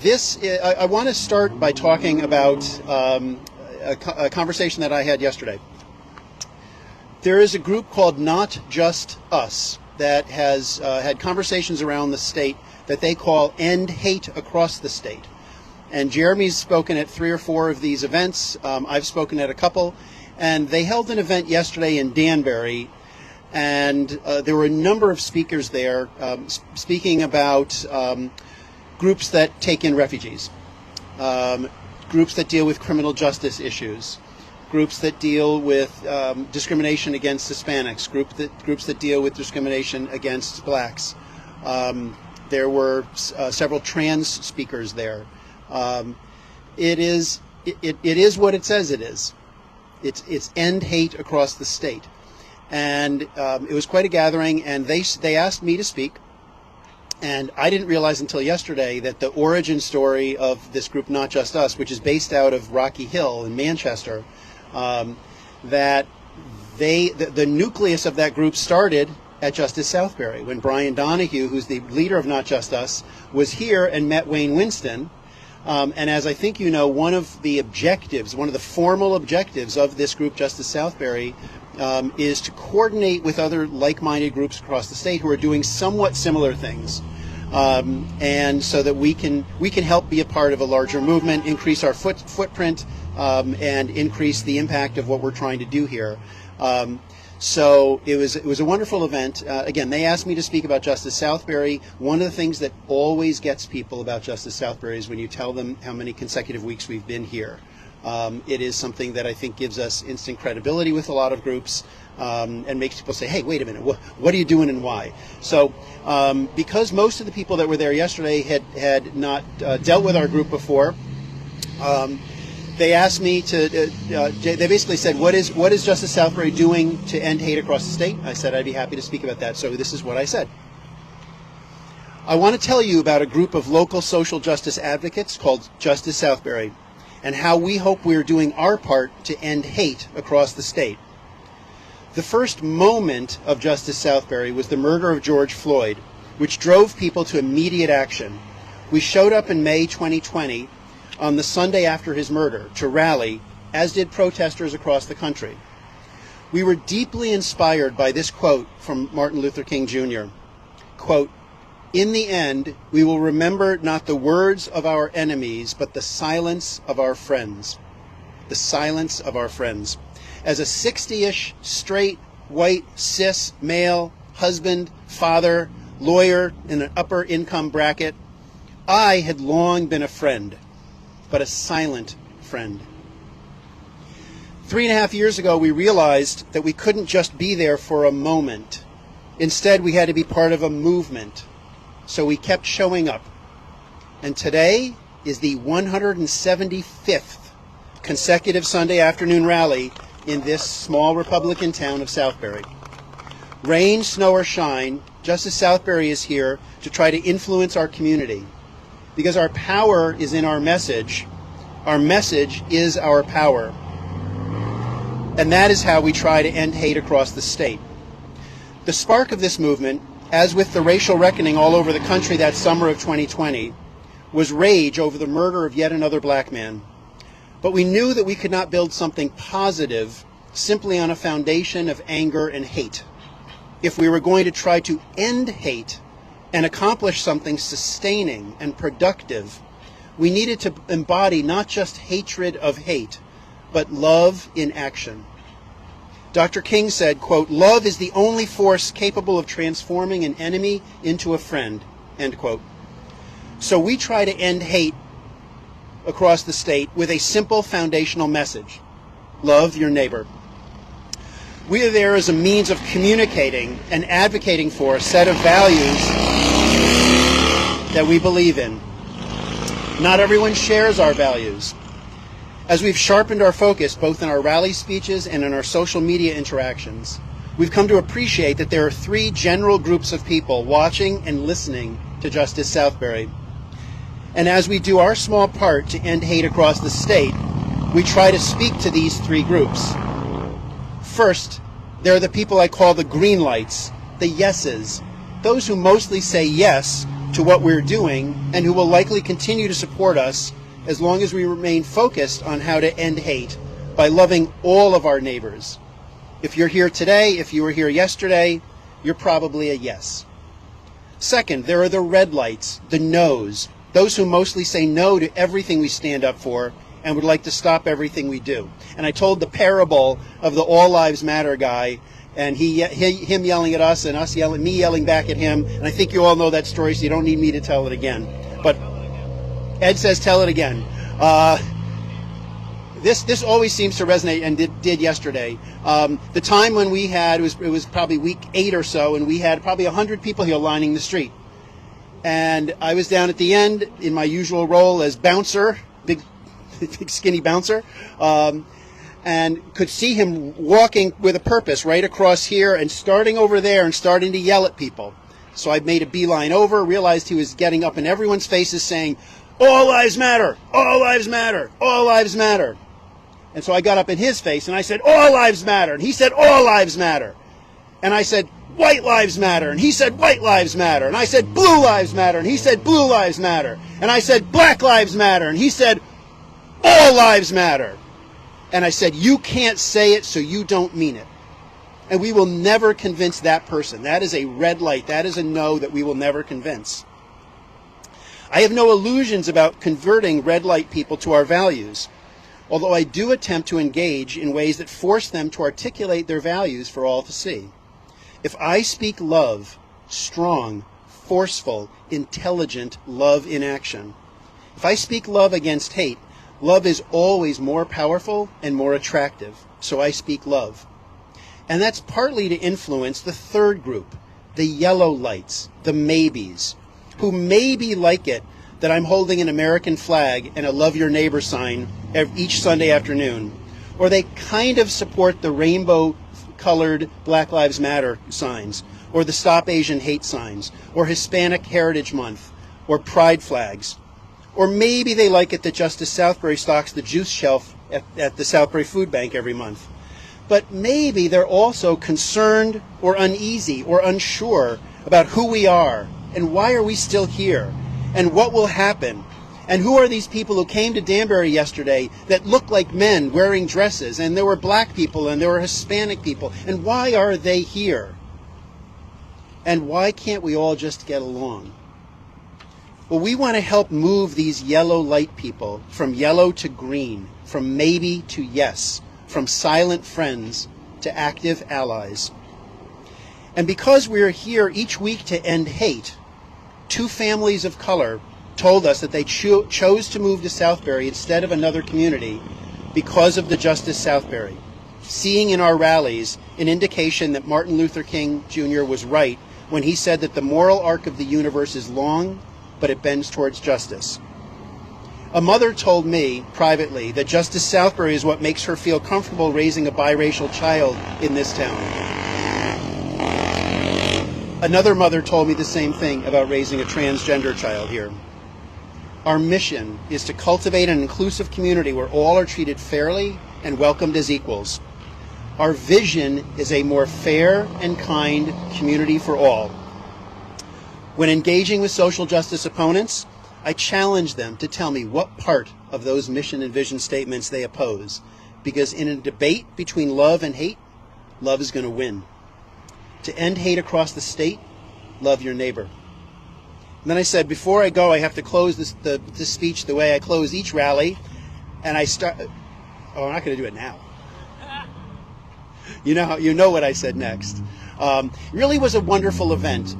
I want to start by talking about a conversation that I had yesterday. There is a group called Not Just Us that has had conversations around the state that they call End Hate Across the State. And Jeremy's spoken at 3 or 4 of these events. I've spoken at a couple. And they held an event yesterday in Danbury. And there were a number of speakers there speaking about groups that take in refugees, groups that deal with criminal justice issues, groups that deal with discrimination against Hispanics, groups that deal with discrimination against blacks. There were several trans speakers there. It is what it says it is. It's End Hate Across the State. And it was quite a gathering, and they asked me to speak. And I didn't realize until yesterday that the origin story of this group, Not Just Us, which is based out of Rocky Hill in Manchester, that the nucleus of that group started at Justice Southbury when Brian Donahue, who's the leader of Not Just Us, was here and met Wayne Winston. And as I think you know, one of the formal objectives of this group, Justice Southbury, is to coordinate with other like-minded groups across the state who are doing somewhat similar things, and so that we can help be a part of a larger movement, increase our footprint, and increase the impact of what we're trying to do here. So it was a wonderful event. Again, they asked me to speak about Justice Southbury. One of the things that always gets people about Justice Southbury is when you tell them how many consecutive weeks we've been here. It is something that I think gives us instant credibility with a lot of groups, and makes people say, hey, wait a minute, what are you doing and why? So because most of the people that were there yesterday had not dealt with our group before, they asked me to, they basically said, what is Justice Southbury doing to end hate across the state? I said I'd be happy to speak about that. So this is what I said. I want to tell you about a group of local social justice advocates called Justice Southbury, and how we hope we're doing our part to end hate across the state. The first moment of Justice Southbury was the murder of George Floyd, which drove people to immediate action. We showed up in May 2020 on the Sunday after his murder to rally, as did protesters across the country. We were deeply inspired by this quote from Martin Luther King Jr. Quote, "In the end, we will remember not the words of our enemies, but the silence of our friends." The silence of our friends. As a 60-ish, straight, white, cis, male, husband, father, lawyer in an upper income bracket, I had long been a friend, but a silent friend. 3.5 years ago, we realized that we couldn't just be there for a moment. Instead, we had to be part of a movement. So we kept showing up. And today is the 175th consecutive Sunday afternoon rally in this small Republican town of Southbury. Rain, snow, or shine, Justice Southbury is here to try to influence our community. Because our power is in our message is our power. And that is how we try to end hate across the state. The spark of this movement, as with the racial reckoning all over the country that summer of 2020, was rage over the murder of yet another black man. But we knew that we could not build something positive simply on a foundation of anger and hate. If we were going to try to end hate and accomplish something sustaining and productive, we needed to embody not just hatred of hate, but love in action. Dr. King said, quote, "Love is the only force capable of transforming an enemy into a friend," end quote. So we try to end hate across the state with a simple foundational message: love your neighbor. We are there as a means of communicating and advocating for a set of values that we believe in. Not everyone shares our values. As we've sharpened our focus both in our rally speeches and in our social media interactions, we've come to appreciate that there are 3 general groups of people watching and listening to Justice Southbury. And as we do our small part to end hate across the state, we try to speak to these 3 groups. First, there are the people I call the green lights, the yeses, those who mostly say yes to what we're doing and who will likely continue to support us as long as we remain focused on how to end hate by loving all of our neighbors. If you're here today, if you were here yesterday, you're probably a yes. Second, there are the red lights, the no's, those who mostly say no to everything we stand up for and would like to stop everything we do. And I told the parable of the All Lives Matter guy, and him yelling at us and me yelling back at him. And I think you all know that story, so you don't need me to tell it again. But Ed says, tell it again. This always seems to resonate, and did yesterday. The time when we had, it was probably week 8 or so, and we had probably 100 people here lining the street. And I was down at the end in my usual role as bouncer, big skinny bouncer, and could see him walking with a purpose right across here and starting over there and starting to yell at people. So I made a beeline over, realized he was getting up in everyone's faces saying, "All lives matter, all lives matter, all lives matter." And so I got up in his face and I said, "All lives matter." And he said, "All lives matter." And I said, "White lives matter." And he said, "White lives matter." And I said, "Blue lives matter." And he said, "Blue lives matter." And I said, "Black lives matter." And he said, "All lives matter." And I said, "You can't say it, so you don't mean it." And we will never convince that person. That is a red light. That is a no that we will never convince. I have no illusions about converting red light people to our values, although I do attempt to engage in ways that force them to articulate their values for all to see. If I speak love, strong, forceful, intelligent love in action, if I speak love against hate, love is always more powerful and more attractive, so I speak love. And that's partly to influence the third group, the yellow lights, the maybes, who maybe like it that I'm holding an American flag and a Love Your Neighbor sign each Sunday afternoon, or they kind of support the rainbow-colored Black Lives Matter signs, or the Stop Asian Hate signs, or Hispanic Heritage Month, or Pride flags. Or maybe they like it that Justice Southbury stocks the juice shelf at the Southbury Food Bank every month. But maybe they're also concerned or uneasy or unsure about who we are and why are we still here and what will happen. And who are these people who came to Danbury yesterday that look like men wearing dresses, and there were black people and there were Hispanic people, and why are they here? And why can't we all just get along? Well, we want to help move these yellow light people from yellow to green, from maybe to yes, from silent friends to active allies. And because we're here each week to end hate, 2 families of color told us that they chose to move to Southbury instead of another community because of the Justice Southbury, seeing in our rallies an indication that Martin Luther King Jr. was right when he said that the moral arc of the universe is long, but it bends towards justice. A mother told me privately that Justice Southbury is what makes her feel comfortable raising a biracial child in this town. Another mother told me the same thing about raising a transgender child here. Our mission is to cultivate an inclusive community where all are treated fairly and welcomed as equals. Our vision is a more fair and kind community for all. When engaging with social justice opponents, I challenge them to tell me what part of those mission and vision statements they oppose, because in a debate between love and hate, love is going to win. To end hate across the state, love your neighbor. And then I said, before I go, I have to close this speech the way I close each rally, and I start. Oh, I'm not going to do it now. You know what I said next. It really was a wonderful event.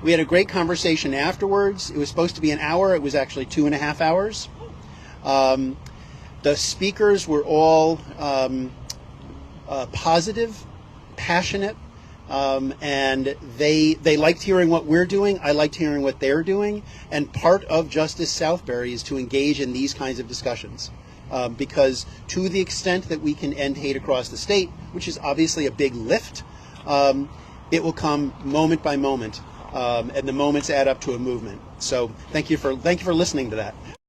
We had a great conversation afterwards. It was supposed to be an hour. It was actually 2.5 hours. The speakers were all positive, passionate, and they liked hearing what we're doing. I liked hearing what they're doing. And part of Justice Southbury is to engage in these kinds of discussions. Because to the extent that we can end hate across the state, which is obviously a big lift, it will come moment by moment. And the moments add up to a movement. So thank you for listening to that.